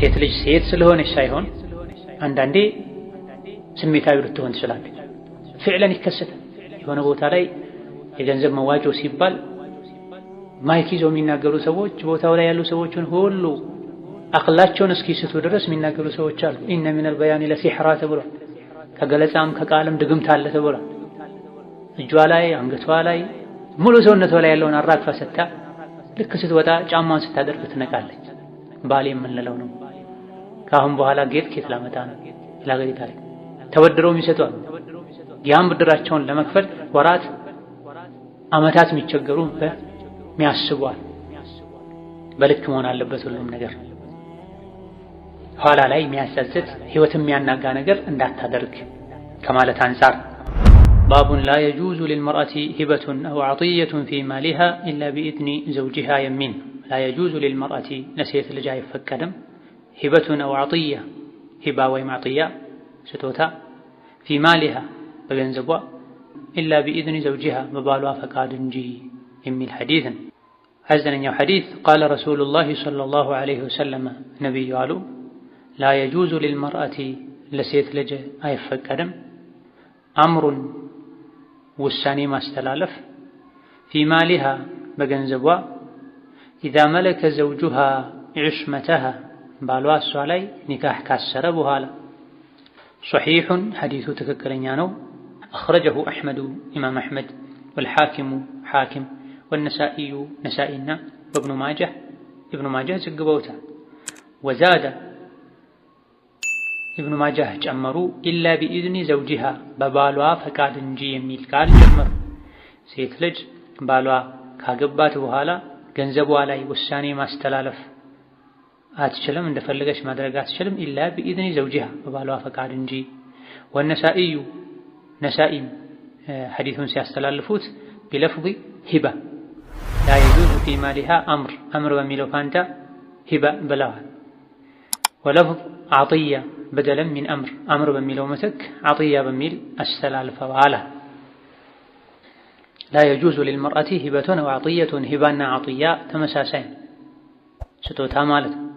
ሴት ልጅ ሴት ስለሆነች ሳይሆን አንዳንዴ ስሜታዊ ልትሆን ትችላለች። ፍዕለን ይከሰታል። የሆነ ቦታ ላይ የገንዘብ መዋጮ ሲባል ማይክ ይዘው የሚናገሩ ሰዎች ቦታው ላይ ያሉ ሰዎችን ሁሉ አቅላቸውን እስኪስቱ ድረስ የሚናገሩ ሰዎች አሉ። ኢነ ሚነል በያኒ ለሲሕራ ተብሏል። ከገለጻም ከቃልም ድግምት አለ ተብሏል። እጇ ላይ አንገቷ ላይ ሙሉ ሰውነቷ ላይ ያለውን አራግፋ ሰታ ልክ ስትወጣ ጫማዋን ስታደርግ ትነቃለች። ባል የምንለው ነው። ከአሁን በኋላ ጌጥ ኬት ላመጣ ነው ላገሪታ ላይ ተበድረው ይሰጧል። ያን ብድራቸውን ለመክፈል ወራት አመታት የሚቸገሩ በሚያስቧል። በልክ መሆን አለበት ሁሉም ነገር። ኋላ ላይ የሚያጸጽት ህይወት የሚያናጋ ነገር እንዳታደርግ ከማለት አንፃር ባቡን ላ የጁዙ ሊልመርአቲ ሂበቱን አው ዐጢየቱን ፊ ማሊሃ ኢላ ቢኢዝኒ ዘውጂሃ የሚን ላ የጁዙ ሊልመርአቲ ለሴት ልጅ አይፈቀድም ሂበቱን አው ዐጢያ ሂባ ወይም ዐጢያ ስጦታ ፊ ማሊሃ በገንዘቧ ኢላ ቢኢዝኒ ዘውጂሃ በባሏ ፈቃድ እንጂ የሚል ሐዲስን አዘነኛው ሐዲስ ቃለ ረሱሉላሂ ሰለላሁ ዐለይሂ ወሰለም ነቢዩ አሉ ላ የጁዙ ሊልመርአቲ ለሴት ልጅ አይፈቀድም አምሩን ውሳኔ ማስተላለፍ ፊ ማሊሃ በገንዘቧ ኢዛ መለከ ዘውጁሃ ዑስመተሃ ባሏ እሷ ላይ ኒካህ ካሰረ በኋላ ሶሒሑን ሐዲሱ ትክክለኛ ነው አኽረጀሁ አሕመዱ ኢማም አሕመድ ወልሓኪሙ ሓኪም ወነሳኢዩ ነሳኢና ወብኑ ማጃህ ዘግበውታል ወዛደ ኢብኑ ማጃህ ጨመሩ ኢላ ቢኢዝኒ ዘውጂሃ በባሏ ፈቃድ እንጂ የሚል ቃል ጨመሩ። ሴት ልጅ ባሏ ካገባት በኋላ ገንዘቧ ላይ ውሳኔ ማስተላለፍ አትችልም፣ እንደፈለገች ማድረግ አትችልም። ኢላ ቢኢዝኒ ዘውጂሃ በባሏ ፈቃድ እንጂ። ወነሳኢዩ ነሳኢም ሐዲሱን ሲያስተላልፉት ቢለፍዚ ሂባ ላ የጁዙ ፊ ማሊሃ አምር በሚለው ፋንታ ሂባ ብለዋል። ወለፍዝ ዐጢያ በደለም ሚን አምር በሚለው ምትክ ዐጢያ በሚል አስተላልፈዋል። ላ የጁዙ ሊልመርአቲ ሂበቱን አው ዐጢየቱን ሂባና ዐጢያ ተመሳሳይ ስጦታ ማለት ነው።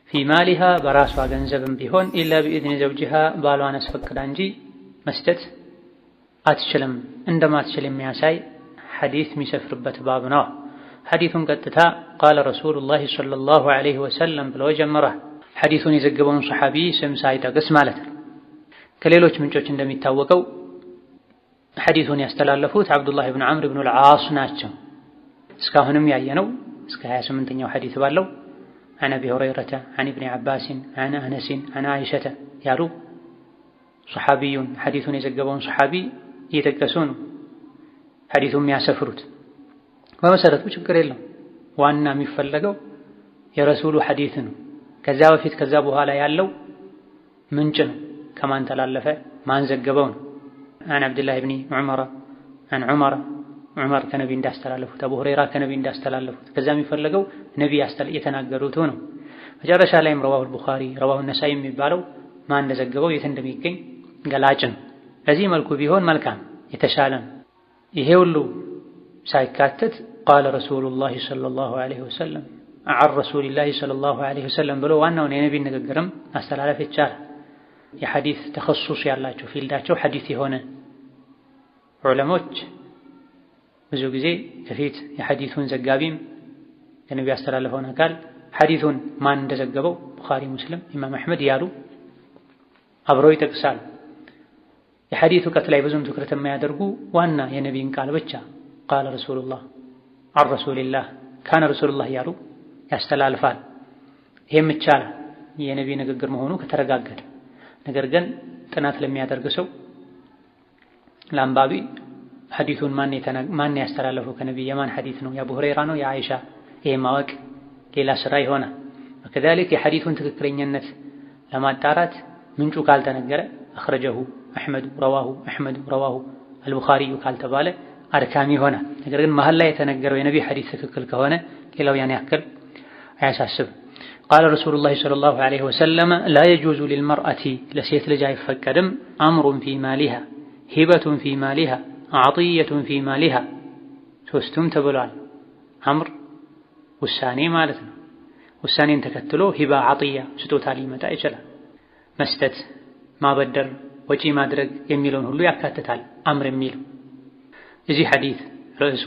ፊ ማሊሃ በራሷ ገንዘብም ቢሆን ኢላ ቢኢዝኒ ዘውጂሃ ባሏን አስፈቅዳ እንጂ መስጠት አትችልም እንደማትችል የሚያሳይ ሐዲስ የሚሰፍርበት ባብ ነው። ሐዲሱን ቀጥታ ቃለ ረሱሉላሂ ሰለላሁ ዐለይሂ ወሰለም ብሎ ጀመረዋል። ሐዲሱን የዘገበውን ሰሐቢ ስም ሳይጠቅስ ማለት ነው። ከሌሎች ምንጮች እንደሚታወቀው ሐዲሱን ያስተላለፉት አብዱላህ ብን ዐምር ብን አልዓስ ናቸው። እስካሁንም ያየነው እስከ 28ኛው ሐዲስ ባለው عن أبي هريرة عن ابن عباس عن أنس عن عائشة ያሉ ሰሐቢዩን ሐዲሱን የዘገበውን ሰሐቢ እየጠቀሱን ሐዲሱን የሚያሰፍሩት በመሰረቱ ችግር የለም። ዋና የሚፈለገው የረሱሉ ሐዲስ ነው። ከዛ በፊት ከዛ በኋላ ያለው ምንጭ ነው። ከማን ተላለፈ ማን ዘገበው ነው። عن عبد الله بن عمر ዑመር ከነቢ እንዳስተላለፉት አቡ ሁረይራ ከነቢ እንዳስተላለፉት ከዛ የሚፈለገው ነቢ የተናገሩት ነው። መጨረሻ ላይም ረዋሁ አልቡኻሪ ረዋሁ ነሳኢ የሚባለው ማን እንደዘገበው የት እንደሚገኝ ገላጭ ነው። በዚህ መልኩ ቢሆን መልካም የተሻለ ነው። ይሄ ሁሉ ሳይካተት ቃለ ረሱሉላሂ ሰለላሁ ዐለይሂ ወሰለም عن رسول الله صلى الله عليه وسلم ብሎ ዋናውን የነቢ ንግግርም አስተላለፍ ይቻላል። የሐዲስ ተኸሱስ ያላቸው ፊልዳቸው ሐዲስ የሆነ ዑለሞች ብዙ ጊዜ ከፊት የሐዲሱን ዘጋቢም የነቢ ያስተላለፈውን አካል ሐዲሱን ማን እንደዘገበው ቡኻሪ፣ ሙስሊም፣ ኢማም አሕመድ ያሉ አብረው ይጠቅሳሉ። የሐዲሱ ቀት ላይ ብዙም ትኩረት የማያደርጉ ዋና የነቢን ቃል ብቻ ቃለ ረሱሉላህ عن رسول الله ካነ ረሱሉላህ ያሉ ያስተላልፋል። ይሄም ይቻላል የነቢ ንግግር መሆኑ ከተረጋገጠ። ነገር ግን ጥናት ለሚያደርግ ሰው ለአንባቢ ሐዲሱን ማን ያስተላለፈው ከነቢ የማን ሐዲስ ነው የአቡ ሁረይራ ነው የአይሻ ይሄ ማወቅ ሌላ ስራ ይሆናል። ወከዛሊክ የሐዲሱን ትክክለኛነት ለማጣራት ምንጩ ካልተነገረ አኽረጀሁ አሕመድ ረዋሁ አልቡኻሪ ካልተባለ አድካሚ ይሆናል። ነገር ግን መሃል ላይ የተነገረው የነቢ ሐዲስ ትክክል ከሆነ ሌላው ያን ያክል አያሳስብ። ቃለ ረሱሉላሂ ሰለላሁ ዐለይሂ ወሰለም ላ የጁዙ ሊልመርአቲ ለሴት ልጅ አይፈቀድም አምሩን ፊ ማሊሃ ሂበቱን ፊ ማሊሃ ዐጢየቱን ፊ ማሊሃ ሶስቱም ተብሏል። አምር ውሳኔ ማለት ነው። ውሳኔን ተከትሎ ሂባ አጥያ ስጦታ ሊመጣ ይችላል። መስጠት፣ ማበደር፣ ወጪ ማድረግ የሚለውን ሁሉ ያካትታል አምር የሚለው። እዚህ ሐዲስ ርዕሱ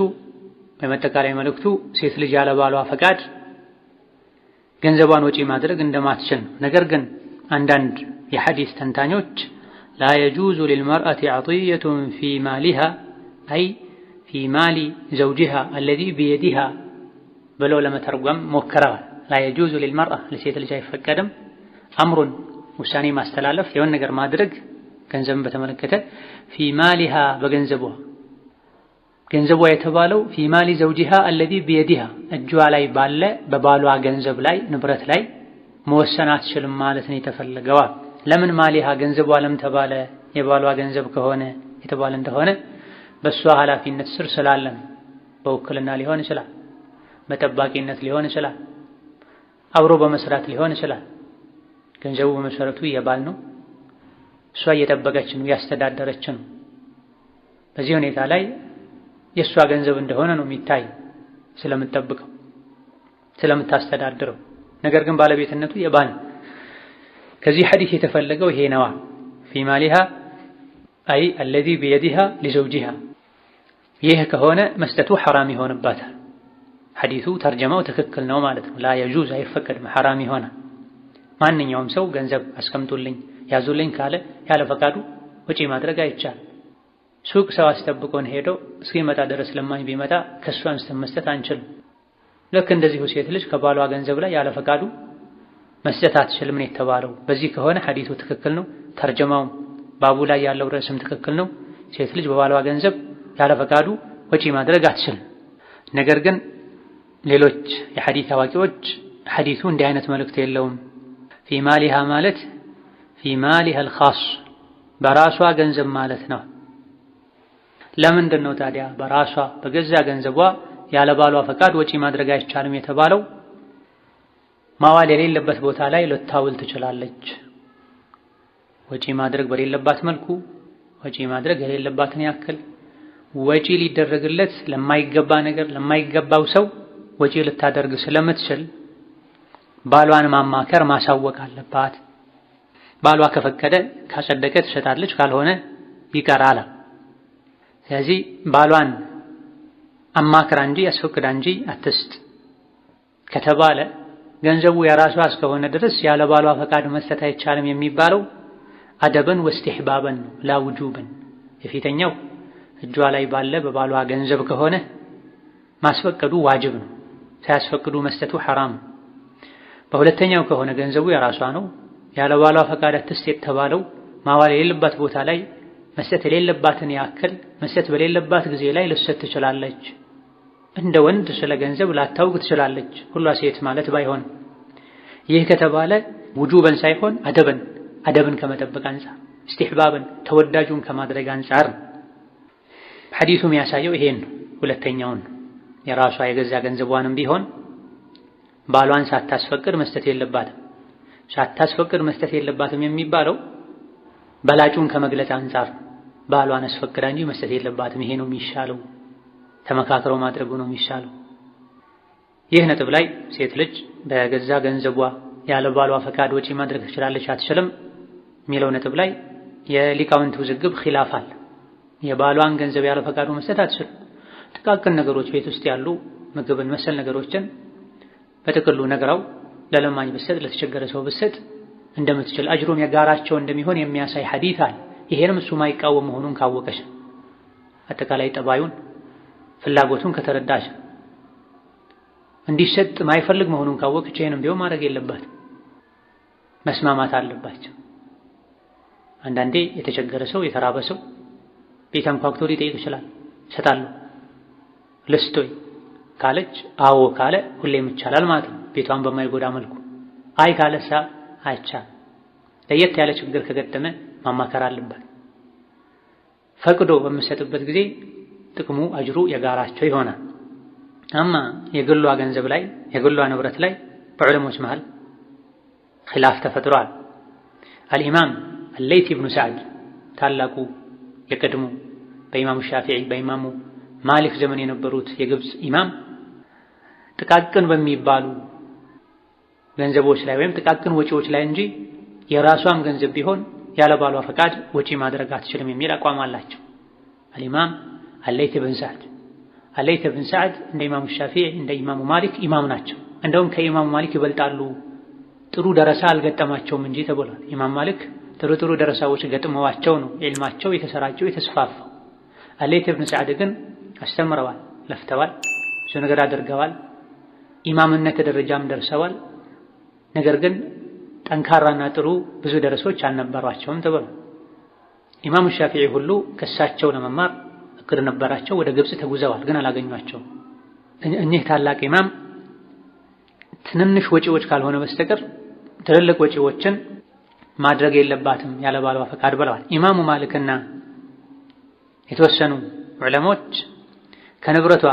በመጠቃላይ መልእክቱ ሴት ልጅ ያለ ባሏ ፈቃድ ገንዘቧን ወጪ ማድረግ እንደማትችል ነው። ነገር ግን አንዳንድ የሐዲስ ተንታኞች ላ የጁዙ ሊልመርአቲ አጥየቱን ፊ ማሊሃ አይ ፊ ማሊ ዘውጂሃ አለዚ ቢየዲሃ ብለው ለመተርጎም ሞክረዋል። ላ የጁዙ ሊልመርአ ለሴት ልጅ አይፈቀድም አምሩን ውሳኔ ማስተላለፍ የሆነ ነገር ማድረግ ገንዘብን በተመለከተ ፊ ማሊሃ በገንዘቧ ገንዘቧ የተባለው ፊ ማሊ ዘውጂሃ አለዚ ቢየዲሃ እጇ ላይ ባለ በባሏ ገንዘብ ላይ ንብረት ላይ መወሰን አትችልም ማለት ነው የተፈለገው። ለምን ማሊሃ ገንዘቧ ለም ተባለ? የባሏ ገንዘብ ከሆነ የተባለ እንደሆነ በሷ ኃላፊነት ስር ስላለን በውክልና ሊሆን ይችላል፣ በጠባቂነት ሊሆን ይችላል፣ አብሮ በመስራት ሊሆን ይችላል። ገንዘቡ በመሰረቱ የባል ነው። እሷ እየጠበቀች ነው፣ ያስተዳደረች ነው። በዚህ ሁኔታ ላይ የእሷ ገንዘብ እንደሆነ ነው የሚታይ ስለምትጠብቀው ስለምታስተዳድረው። ነገር ግን ባለቤትነቱ የባል ነው። ከዚህ ሐዲስ የተፈለገው ይሄ ነዋ። ፊ ማሊሃ አይ አለዚ ቢየዲሃ ሊዘውጂሃ። ይህ ከሆነ መስጠቱ ሐራም ይሆንባታል። ሐዲሱ ተርጀማው ትክክል ነው ማለት ነው። ላ የጁዝ አይፈቀድም፣ ሐራም ይሆናል። ማንኛውም ሰው ገንዘብ አስቀምጡልኝ ያዙልኝ ካለ ያለ ፈቃዱ ወጪ ማድረግ አይቻልም። ሱቅ ሰው አስጠብቆን ሄዶ እስኪመጣ ድረስ ለማኝ ቢመጣ ከሱ አንስተን መስጠት አንችልም። ልክ እንደዚሁ ሴት ልጅ ከባሏ ገንዘብ ላይ ያለ ፈቃዱ መስጠት አትችልም ነው የተባለው። በዚህ ከሆነ ሐዲሱ ትክክል ነው፣ ተርጀማውም ባቡ ላይ ያለው ርዕስም ትክክል ነው። ሴት ልጅ በባሏ ገንዘብ ያለ ፈቃዱ ወጪ ማድረግ አትችልም። ነገር ግን ሌሎች የሐዲስ አዋቂዎች ሐዲሱ እንዲህ አይነት መልእክት የለውም። ፊ ማሊሃ ማለት ፊ ማሊሃ አልኻስ በራሷ ገንዘብ ማለት ነው። ለምንድን ነው ታዲያ በራሷ በገዛ ገንዘቧ ያለ ባሏ ፈቃድ ወጪ ማድረግ አይቻልም የተባለው? ማዋል የሌለበት ቦታ ላይ ልታውል ትችላለች። ወጪ ማድረግ በሌለባት መልኩ ወጪ ማድረግ የሌለባትን ያክል ወጪ ሊደረግለት ለማይገባ ነገር ለማይገባው ሰው ወጪ ልታደርግ ስለምትችል ባሏን ማማከር ማሳወቅ አለባት። ባሏ ከፈቀደ ካጸደቀ ትሰጣለች፣ ካልሆነ ይቀራል። ስለዚህ ባሏን አማክራ እንጂ አስፈቅዳ እንጂ አትስጥ ከተባለ ገንዘቡ የራሷ እስከሆነ ድረስ ያለ ባሏ ፈቃድ መስጠት አይቻልም የሚባለው አደበን ወስትሕባበን ነው፣ ላ ውጁበን። የፊተኛው እጇ ላይ ባለ በባሏ ገንዘብ ከሆነ ማስፈቀዱ ዋጅብ ነው፣ ሳያስፈቅዱ መስጠቱ ሐራም። በሁለተኛው ከሆነ ገንዘቡ የራሷ ነው፣ ያለ ባሏ ፈቃድ አትስጥ የተባለው ማዋል የሌለባት ቦታ ላይ መስጠት የሌለባትን ያክል መስጠት በሌለባት ጊዜ ላይ ልትሰጥ ትችላለች። እንደ ወንድ ስለ ገንዘብ ላታውቅ ትችላለች፣ ሁሏ ሴት ማለት ባይሆን። ይህ ከተባለ ውጁበን ሳይሆን አደብን ከመጠበቅ አንጻር እስትሕባብን ተወዳጁን ከማድረግ አንጻር ሐዲሱ የሚያሳየው ይሄን ነው። ሁለተኛውን የራሷ የገዛ ገንዘቧንም ቢሆን ባሏን ሳታስፈቅድ መስጠት የለባትም። ሳታስፈቅድ መስጠት የለባትም የሚባለው በላጩን ከመግለጽ አንጻር ባሏን አስፈቅዳ እንጂ መስጠት የለባትም። ይሄ ነው የሚሻለው፣ ተመካክረው ማድረጉ ነው የሚሻለው። ይህ ነጥብ ላይ ሴት ልጅ በገዛ ገንዘቧ ያለ ባሏ ፈቃድ ወጪ ማድረግ ትችላለች አትችልም የሚለው ነጥብ ላይ የሊቃውንት ውዝግብ ኺላፍ አለ። የባሏን ገንዘብ ያለ ፈቃዱ መስጠት አትችልም። ጥቃቅን ነገሮች ቤት ውስጥ ያሉ ምግብን መሰል ነገሮችን በጥቅሉ ነግራው ለለማኝ ብትሰጥ ለተቸገረ ሰው ብትሰጥ እንደምትችል አጅሩም የጋራቸው እንደሚሆን የሚያሳይ ሐዲስ አለ። ይሄንም እሱ ማይቃወም መሆኑን ካወቀች አጠቃላይ ጠባዩን ፍላጎቱን ከተረዳች እንዲሰጥ ማይፈልግ መሆኑን ካወቀች ይሄንም ቢሆን ማድረግ የለባት፣ መስማማት አለባቸው። አንዳንዴ የተቸገረ ሰው የተራበ ሰው ቤት አንኳኩቶ ሊጠይቅ ይችላል። እሰጣለሁ ልስጦይ ካለች አዎ ካለ ሁሌም ይቻላል ማለት ነው፣ ቤቷን በማይጎዳ መልኩ። አይ ካለሳ አይቻል። ለየት ያለ ችግር ከገጠመ ማማከር አለበት። ፈቅዶ በምሰጥበት ጊዜ ጥቅሙ አጅሩ የጋራቸው ይሆናል። አማ የግሏ ገንዘብ ላይ የግሏ ንብረት ላይ በዑለሞች መሃል ኺላፍ ተፈጥሯል። አልኢማም አለይት ኢብኑ ሰዕድ ታላቁ የቀድሞ በኢማሙ ሻፊዒ በኢማሙ ማሊክ ዘመን የነበሩት የግብፅ ኢማም ጥቃቅን በሚባሉ ገንዘቦች ላይ ወይም ጥቃቅን ወጪዎች ላይ እንጂ የራሷም ገንዘብ ቢሆን ያለ ባሏ ፈቃድ ወጪ ማድረግ አትችልም የሚል አቋም አላቸው። አልኢማም አለይት ብን ሰዕድ እንደ ኢማሙ ሻፊዒ እንደ ኢማሙ ማሊክ ኢማም ናቸው። እንደውም ከኢማሙ ማሊክ ይበልጣሉ። ጥሩ ደረሳ አልገጠማቸውም እንጂ ተብሏል። ኢማም ማሊክ ጥሩ ደረሳዎች ገጥመዋቸው ነው ዒልማቸው የተሰራጨው የተስፋፋው። አለይት ብን ሰዕድ ግን አስተምረዋል፣ ለፍተዋል፣ ብዙ ነገር አድርገዋል፣ ኢማምነት ደረጃም ደርሰዋል። ነገር ግን ጠንካራና ጥሩ ብዙ ደረሶች አልነበሯቸውም ተብሏል። ኢማሙ ሻፊዒ ሁሉ ከእሳቸው ለመማር እቅድ ነበራቸው። ወደ ግብጽ ተጉዘዋል፣ ግን አላገኟቸውም። እኚህ ታላቅ ኢማም ትንንሽ ወጪዎች ካልሆነ በስተቀር ትልልቅ ወጪዎችን ማድረግ የለባትም ያለ ባሏ ፈቃድ ብለዋል። ኢማሙ ማሊክና የተወሰኑ ዑለሞች ከንብረቷ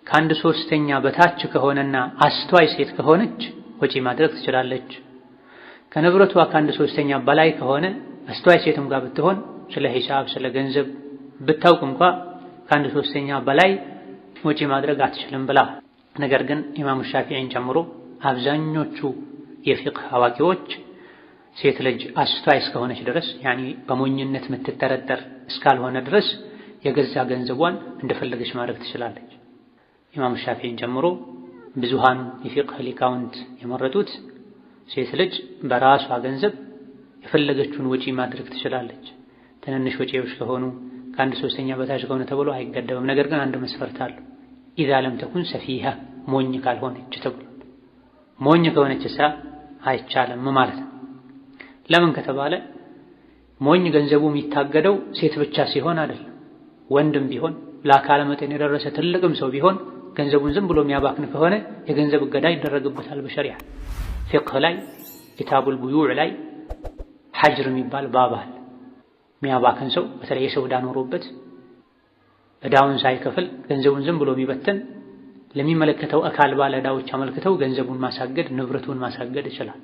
ከአንድ ሶስተኛ በታች ከሆነና አስተዋይ ሴት ከሆነች ወጪ ማድረግ ትችላለች። ከንብረቷ ከአንድ ሶስተኛ በላይ ከሆነ አስተዋይ ሴትም ጋር ብትሆን ስለ ሂሳብ ስለ ገንዘብ ብታውቅ እንኳ ከአንድ ሶስተኛ በላይ ወጪ ማድረግ አትችልም ብላ። ነገር ግን ኢማሙ ሻፊዒን ጨምሮ አብዛኞቹ የፊቅህ አዋቂዎች ሴት ልጅ አስተዋይ እስከሆነች ድረስ ያኒ በሞኝነት የምትጠረጠር እስካልሆነ ድረስ የገዛ ገንዘቧን እንደፈለገች ማድረግ ትችላለች። ኢማሙ ሻፊዒን ጨምሮ ብዙሃኑ የፊቅህ ሊቃውንት የመረጡት ሴት ልጅ በራሷ ገንዘብ የፈለገችውን ወጪ ማድረግ ትችላለች። ትንንሽ ወጪዎች ከሆኑ ከአንድ ሶስተኛ በታች ከሆነ ተብሎ አይገደብም። ነገር ግን አንድ መስፈርት አለው። ኢዛ ለም ተኩን ሰፊሃ ሞኝ ካልሆነች ተብሎ ሞኝ ከሆነች አይቻልም ማለት ነው። ለምን ከተባለ ሞኝ ገንዘቡ የሚታገደው ሴት ብቻ ሲሆን አይደለም። ወንድም ቢሆን ለአካለ መጠን የደረሰ ትልቅም ሰው ቢሆን ገንዘቡን ዝም ብሎ የሚያባክን ከሆነ የገንዘብ እገዳ ይደረግበታል በሸሪዓ። ፊቅህ ላይ ኪታቡል ቡዩዕ ላይ ሐጅር የሚባል ባብ አለ። የሚያባክን ሰው በተለይ የሰው ዕዳ ኖሮበት ዕዳውን ሳይከፍል ገንዘቡን ዝም ብሎ የሚበትን ለሚመለከተው አካል ባለ ዕዳዎች አመልክተው ገንዘቡን ማሳገድ ንብረቱን ማሳገድ ይችላል።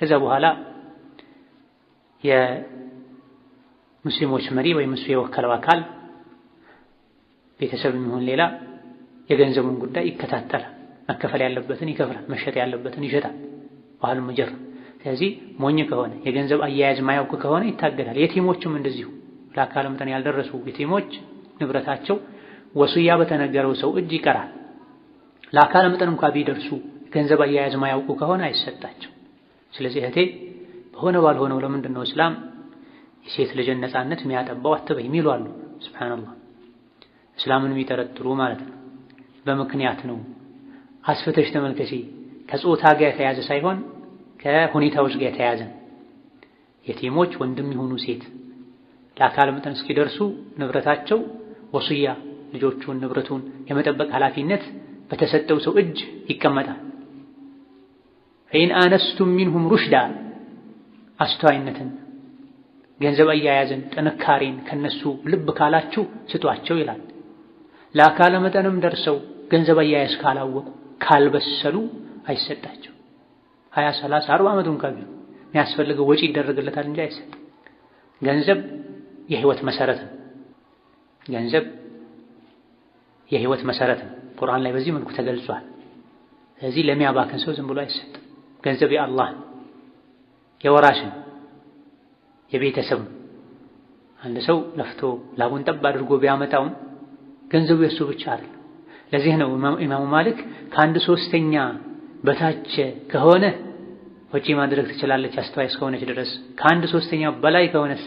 ከዛ በኋላ የሙስሊሞች መሪ ወይም እሱ የወከለው አካል ቤተሰብ የሚሆን ሌላ የገንዘቡን ጉዳይ ይከታተላል። መከፈል ያለበትን ይከፍላል፣ መሸጥ ያለበትን ይሸጣል። ባህሉ መጀር። ስለዚህ ሞኝ ከሆነ የገንዘብ አያያዝ ማያውቅ ከሆነ ይታገዳል። የቲሞችም እንደዚሁ ለአካለ መጠን ያልደረሱ የቲሞች ንብረታቸው ወሱያ በተነገረው ሰው እጅ ይቀራል። ለአካለ መጠን እንኳን ቢደርሱ ገንዘብ አያያዝ ማያውቁ ከሆነ አይሰጣቸው። ስለዚህ እህቴ በሆነ ባልሆነው ለምንድን ነው እስላም የሴት ልጅን ነፃነት የሚያጠባው አትበይ የሚሉ አሉ። ሱብሃንአላህ እስላምን የሚጠረጥሩ ማለት ነው። በምክንያት ነው። አስፈተሽ ተመልከቺ። ከጾታ ጋር የተያዘ ሳይሆን ከሁኔታዎች ጋር የተያዘ። የቲሞች ወንድም ይሁኑ ሴት ለአካለ መጠን እስኪደርሱ ንብረታቸው ወሱያ ልጆቹን ንብረቱን የመጠበቅ ኃላፊነት በተሰጠው ሰው እጅ ይቀመጣል። ፈኢን አነስቱም ሚንሁም ሩሽዳ አስተዋይነትን ገንዘብ አያያዝን ጥንካሬን ከነሱ ልብ ካላችሁ ስጧቸው ይላል። ለአካለ መጠንም ደርሰው ገንዘብ አያያዝ ካላወቁ ካልበሰሉ አይሰጣቸው። 20 30 40 ዓመቱን ካቢው የሚያስፈልገው ወጪ ይደረግለታል እንጂ አይሰጥም። ገንዘብ የህይወት መሰረት ነው። ገንዘብ የህይወት መሰረት ነው። ቁርአን ላይ በዚህ መልኩ ተገልጿል። ስለዚህ ለሚያባክን ሰው ዝም ብሎ አይሰጥም። ገንዘብ የአላህ የወራሽን የቤተሰብ አንድ ሰው ለፍቶ ላቡን ጠብ አድርጎ ቢያመጣውም ገንዘቡ የሱ ብቻ አይደለም። ለዚህ ነው ኢማሙ ማሊክ ከአንድ ሶስተኛ በታች ከሆነ ወጪ ማድረግ ትችላለች አስተዋይ እስከሆነች ድረስ። ከአንድ ሶስተኛ በላይ ከሆነሳ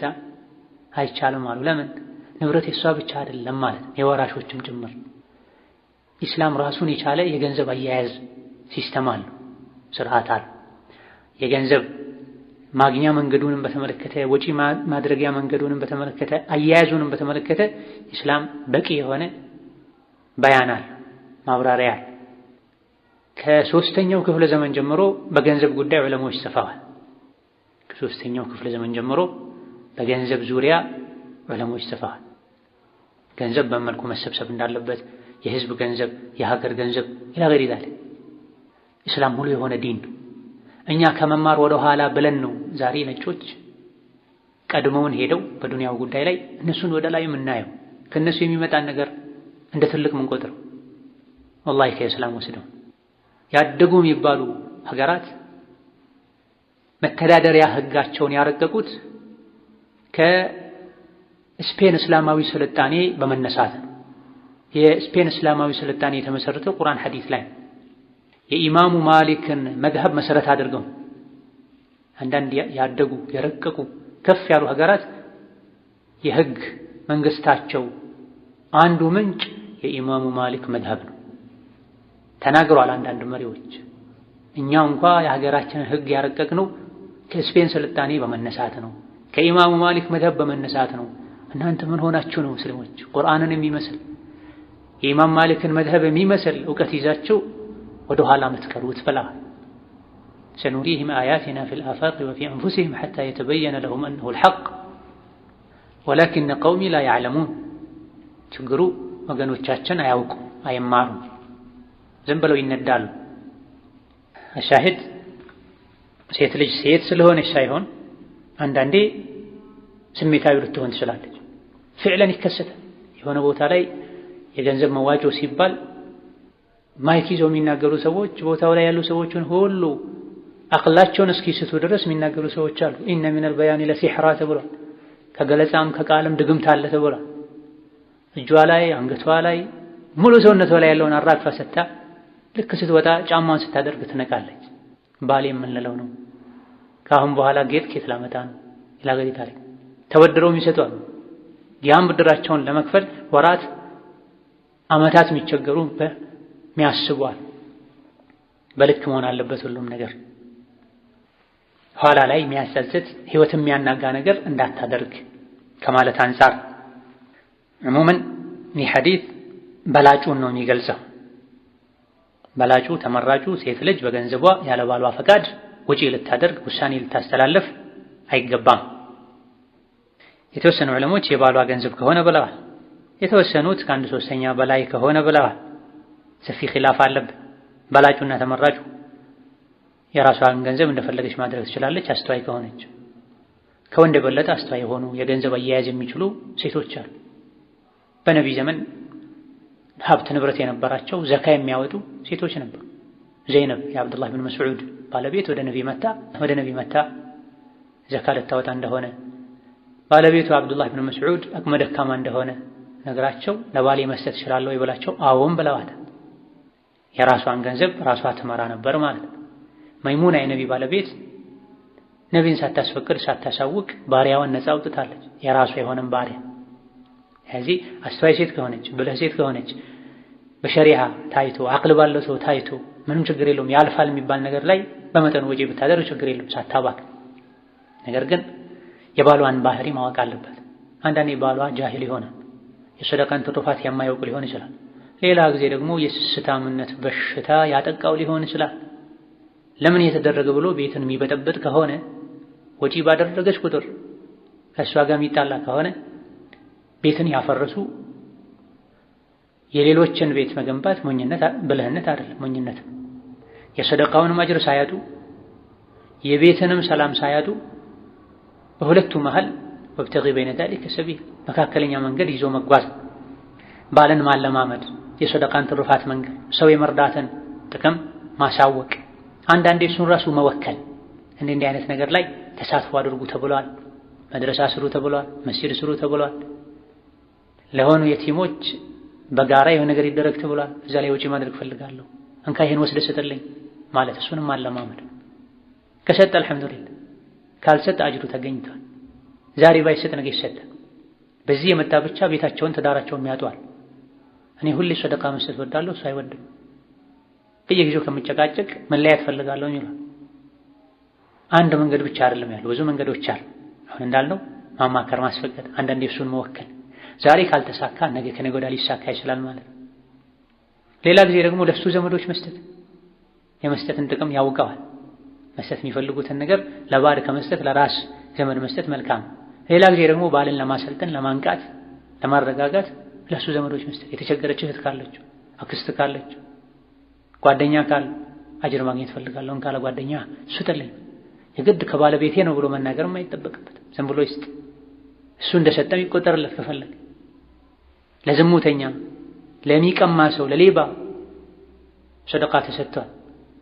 አይቻልም አሉ። ለምን? ንብረት የሷ ብቻ አይደለም ማለት የወራሾችም ጭምር። ኢስላም ራሱን የቻለ የገንዘብ አያያዝ ሲስተም አለው፣ ስርዓት አለው። የገንዘብ ማግኛ መንገዱንም በተመለከተ ወጪ ማድረጊያ መንገዱንም በተመለከተ አያያዙንም በተመለከተ ኢስላም በቂ የሆነ በያናል ማብራሪያ። ከሶስተኛው ክፍለ ዘመን ጀምሮ በገንዘብ ጉዳይ ዑለሞች ጽፈዋል። ከሶስተኛው ክፍለ ዘመን ጀምሮ በገንዘብ ዙሪያ ዑለሞች ጽፈዋል። ገንዘብ በመልኩ መሰብሰብ እንዳለበት፣ የህዝብ ገንዘብ፣ የሀገር ገንዘብ ኢላ ገይሪ ዛሊክ። ኢስላም ሙሉ የሆነ ዲን ነው። እኛ ከመማር ወደ ኋላ ብለን ነው ዛሬ ነጮች ቀድመውን ሄደው በዱንያው ጉዳይ ላይ እነሱን ወደ ላይ የምናየው፣ ከነሱ የሚመጣን ነገር እንደ ትልቅ ምንቆጥረው። ወላሂ ከኢስላም ወስደው ያደጉ የሚባሉ ሀገራት መተዳደሪያ ህጋቸውን ያረቀቁት ከስፔን እስላማዊ ስልጣኔ በመነሳት ነው። የስፔን እስላማዊ ስልጣኔ የተመሰረተው ቁርአን ሐዲስ ላይ የኢማሙ ማሊክን መዝሀብ መሰረት አድርገው አንዳንድ ያደጉ የረቀቁ ከፍ ያሉ ሀገራት የህግ መንግስታቸው አንዱ ምንጭ የኢማሙ ማሊክ መዝሀብ ነው ተናግሯል። አንዳንድ መሪዎች እኛው እንኳ የሀገራችንን ህግ ያረቀቅነው ከስፔን ስልጣኔ በመነሳት ነው፣ ከኢማሙ ማሊክ መዝሀብ በመነሳት ነው። እናንተ ምን ሆናችሁ ነው ሙስሊሞች ቁርአንን የሚመስል የኢማም ማሊክን መዝሀብ የሚመስል ዕውቀት ይዛችሁ ወደ ኋላ የምትቀሩት ብላ ሰኑሪሂም አያቲና ፊል አፋቅ ወፊ አንፉሲሂም ሐታ የተበየነ ለሁም አነሁ አልሐቅ ወላኪነ ቀውሚ ላ ያዕለሙን። ችግሩ ወገኖቻችን አያውቁም፣ አይማሩም፣ ዝም ብለው ይነዳሉ። አሻሂድ ሴት ልጅ ሴት ስለሆነች ሳይሆን አንዳንዴ ስሜታዊ ልትሆን ትችላለች። ፍዕለን ይከሰታል። የሆነ ቦታ ላይ የገንዘብ መዋጮ ሲባል ማይክ ይዘው የሚናገሩ ሰዎች ቦታው ላይ ያሉ ሰዎችን ሁሉ አቅላቸውን እስኪስቱ ድረስ የሚናገሩ ሰዎች አሉ። ኢነ ሚነል በያኒ ለሲሕራ ተብሏል። ከገለጻም ከቃልም ድግምት አለ ተብሏል። እጇ ላይ አንገቷ ላይ ሙሉ ሰውነቷ ላይ ያለውን አራግፋ ሰታ ልክ ስትወጣ ጫማዋን ስታደርግ ትነቃለች። ባሌ የምንለው ነው። ከአሁን በኋላ ጌጥ ኬት ላመጣ ነው ይላገዲ ታሪክ ተበድረው የሚሰጧል። ያን ብድራቸውን ለመክፈል ወራት አመታት የሚቸገሩ በሚያስቧል። በልክ መሆን አለበት ሁሉም ነገር። ኋላ ላይ የሚያጸጽት ህይወት የሚያናጋ ነገር እንዳታደርግ ከማለት አንፃር ዕሙመን ይህ ሐዲስ በላጩን ነው የሚገልጸው። በላጩ ተመራጩ ሴት ልጅ በገንዘቧ ያለ ባሏ ፈቃድ ወጪ ልታደርግ ውሳኔ ልታስተላልፍ አይገባም። የተወሰኑ ዑለሞች የባሏ ገንዘብ ከሆነ ብለዋል። የተወሰኑት ከአንድ ሶስተኛ በላይ ከሆነ ብለዋል። ሰፊ ኺላፍ አለበት። በላጩና ተመራጩ የራሷን ገንዘብ እንደፈለገች ማድረግ ትችላለች አስተዋይ ከሆነች። ከወንድ የበለጠ አስተዋይ የሆኑ የገንዘብ አያያዝ የሚችሉ ሴቶች አሉ። በነቢ ዘመን ሀብት ንብረት የነበራቸው ዘካ የሚያወጡ ሴቶች ነበሩ። ዘይነብ የአብዱላህ ብን መስዑድ ባለቤት ወደ ነቢ መታ ዘካ ልታወጣ እንደሆነ ባለቤቱ አብዱላህ ብን መስዑድ አቅመ ደካማ እንደሆነ ነግራቸው ለባሌ መስጠት እችላለሁ ይበላቸው አዎን ብለዋታል። የራሷን ገንዘብ ራሷ ትመራ ነበር ማለት ነው። መይሙና የነቢ ባለቤት ነቢን ሳታስፈቅድ ሳታሳውቅ ባሪያዋን ነፃ አውጥታለች። የራሷ የሆነን ባሪያ ስለዚህ አስተዋይ ሴት ከሆነች ብልህ ሴት ከሆነች በሸሪዓ ታይቶ አቅል ባለው ሰው ታይቶ ምንም ችግር የለውም ያልፋል የሚባል ነገር ላይ በመጠኑ ወጪ ብታደርግ ችግር የለውም ሳታባክ። ነገር ግን የባሏን ባህሪ ማወቅ አለበት። አንዳንዴ ባሏ ጃሂል ይሆናል፣ የሰደቃን ትሩፋት የማያውቅ ሊሆን ይችላል። ሌላ ጊዜ ደግሞ የስስታምነት በሽታ ያጠቃው ሊሆን ይችላል። ለምን የተደረገ ብሎ ቤትን የሚበጠብጥ ከሆነ ወጪ ባደረገች ቁጥር ከእሷ ጋር የሚጣላ ከሆነ ቤትን ያፈረሱ የሌሎችን ቤት መገንባት ሞኝነት ብልህነት አይደለም፣ ሞኝነት። የሰደቃውንም አጅር ሳያጡ የቤትንም ሰላም ሳያጡ በሁለቱ መሃል ወብተጊ በይነ ዛሊከ ሰቢል መካከለኛ መንገድ ይዞ መጓዝ፣ ባልን ማለማመድ፣ የሰደቃን ትሩፋት መንገድ፣ ሰው የመርዳትን ጥቅም ማሳወቅ፣ አንዳንዴ እሱን ራሱ መወከል። እንዲህ አይነት ነገር ላይ ተሳትፎ አድርጉ ተብሏል። መድረሳ ስሩ ተብሏል። መስጂድ ስሩ ተብሏል። ለሆኑ የቲሞች በጋራ የሆነ ነገር ይደረግ ተብሏል። እዛ ላይ ወጪ ማድረግ ፈልጋለሁ እንካ ይሄን ወስደህ ስጥልኝ ማለት እሱንም አለማመድ። ከሰጠ አልሐምዱሊላህ፣ ካልሰጠ አጅሩ ተገኝቷል። ዛሬ ባይሰጥ ነገ ይሰጣል። በዚህ የመጣ ብቻ ቤታቸውን ትዳራቸውን ያጧል። እኔ ሁሌ ሰደቃ መስጠት ወዳለሁ እሱ አይወድም፣ በየጊዜው ከምጨቃጨቅ መለያየት ፈልጋለሁ ይላል። አንድ መንገድ ብቻ አይደለም ያለው፣ ብዙ መንገዶች አሉ። አሁን እንዳልነው ማማከር፣ ማስፈቀድ፣ አንዳንዴ እሱን መወከል። ዛሬ ካልተሳካ ነገ ከነገ ወዲያ ሊሳካ ይችላል ማለት ነው። ሌላ ጊዜ ደግሞ ለሱ ዘመዶች መስጠት፣ የመስጠትን ጥቅም ያውቀዋል። መስጠት የሚፈልጉትን ነገር ለባድ ከመስጠት ለራስ ዘመድ መስጠት መልካም። ሌላ ጊዜ ደግሞ ባልን ለማሰልጠን፣ ለማንቃት፣ ለማረጋጋት ለሱ ዘመዶች መስጠት። የተቸገረች እህት ካለችው፣ አክስት ካለችው፣ ጓደኛ ካለ አጅር ማግኘት ፈልጋለሁ ካለ ጓደኛ ስጥልኝ፣ የግድ ከባለቤቴ ነው ብሎ መናገርም አይጠበቅበትም። ዝም ብሎ ይስጥ። እሱ እንደሰጠም ይቆጠርለት ከፈለገ። ለዝሙተኛ፣ ለሚቀማ ሰው፣ ለሌባ ሰደቃ ተሰጥቷል።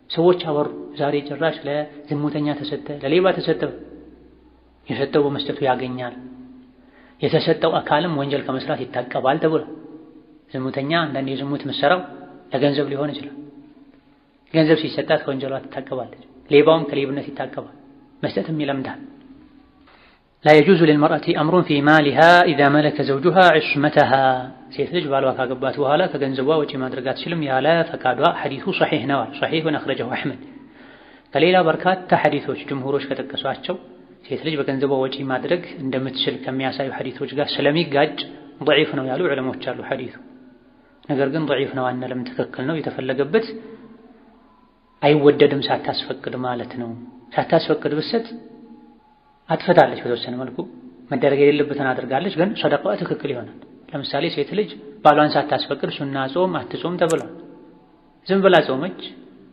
ሰዎች አወሩ፣ ዛሬ ጭራሽ ለዝሙተኛ ተሰጠ፣ ለሌባ ተሰጠ። የሰጠው በመስጠቱ ያገኛል፣ የተሰጠው አካልም ወንጀል ከመስራት ይታቀባል ተብሎ። ዝሙተኛ አንዳንድ የዝሙት መሰራው ለገንዘብ ሊሆን ይችላል። ገንዘብ ሲሰጣት ከወንጀሏ ትታቀባለች። ሌባውም ከሌብነት ይታቀባል፣ መስጠትም ይለምዳል። ላ የጁዙ ሊልመርአቲ አምሩን ፊ ማሊሃ ኢዛ መለከ ዘውጁሃ ዒስመተሃ። ሴት ልጅ ባሏ ካገባት በኋላ ከገንዘቧ ወጪ ማድረግ አትችልም ያለ ፈቃዷ ሐዲሱ ሰሒሕ ነው። ሰሒሑን አኽረጀሁ አሕመድ። ከሌላ በርካታ ሐዲሶች ጅምሁሮች ከጠቀሷቸው ሴት ልጅ በገንዘቧ ወጪ ማድረግ እንደምትችል ከሚያሳዩ ሐዲሶች ጋር ስለሚጋጭ ደዒፍ ነው ያሉ ዑለሞች አሉ። ሐዲሱ ነገር ግን ደዒፍ ነው አንልም፣ ትክክል ነው። የተፈለገበት አይወደድም ሳታስፈቅድ ማለት ነው። ሳታስፈቅድ ብትሰጥ አጥፍታለች፣ በተወሰነ መልኩ መደረግ የሌለበትን አድርጋለች፣ ግን ሰደቃዋ ትክክል ይሆናል። ለምሳሌ ሴት ልጅ ባሏን ሳታስፈቅድ ሱና ጾም አትጾም ተብሏል። ዝም ብላ ጾመች፣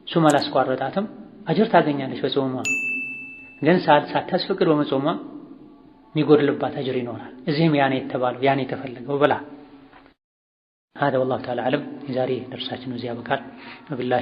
ሱም አላስቋረጣትም፣ አጅር ታገኛለች በጾሟ። ግን ሳታስፈቅድ በመጾሟ የሚጎድልባት አጅር ይኖራል። እዚህም ያኔ የተባለው ያኔ የተፈለገው ብላ هذا والله تعالى أعلم። የዛሬ ደርሳችን እዚህ ያበቃል። ወቢላሂ